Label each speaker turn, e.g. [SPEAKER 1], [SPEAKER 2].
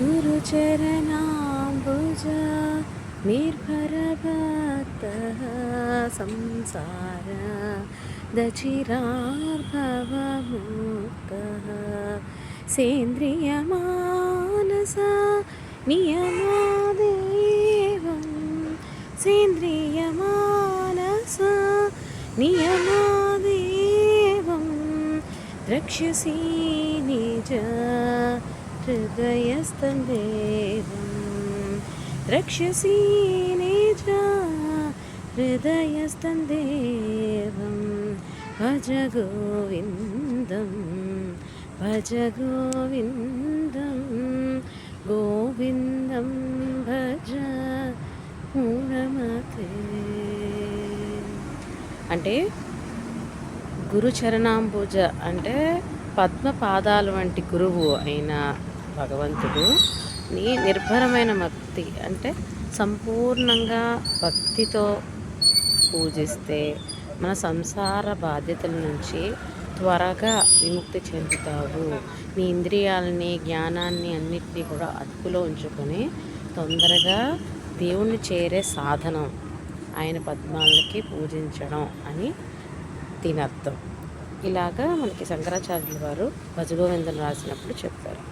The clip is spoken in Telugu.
[SPEAKER 1] गुरुचरणाम्बुज निर्भरभक्तः संसार दचिरार्भवमुक्तः सेन्द्रियमानस नियमादेवं सेन्द्रियमानस नियमादेवं द्रक्ष्यसि निज हृदयस्थं द्रक्ष्यसि निज हृदयस्थं देवं भज गोविन्दं भज गोविन्दं गोविन्दं भज मूढमते. అంటే గురుచరణాంబుజ అంటే పద్మ పాదాలు వంటి గురువు అయిన భగవంతుడు నీ నిర్భరమైన భక్తి అంటే సంపూర్ణంగా భక్తితో పూజిస్తే మన సంసార బాధ్యతల నుంచి త్వరగా విముక్తి చెందుతావు. నీ ఇంద్రియాలని జ్ఞానాన్ని అన్నిటినీ కూడా అదుపులో ఉంచుకొని తొందరగా దేవుణ్ణి చేరే సాధనం ఆయన పద్మాలకి పూజించడం అని దీని అర్థం. ఇలాగా మనకి శంకరాచార్యుల వారు భజగోవిందం రాసినప్పుడు చెప్పారు.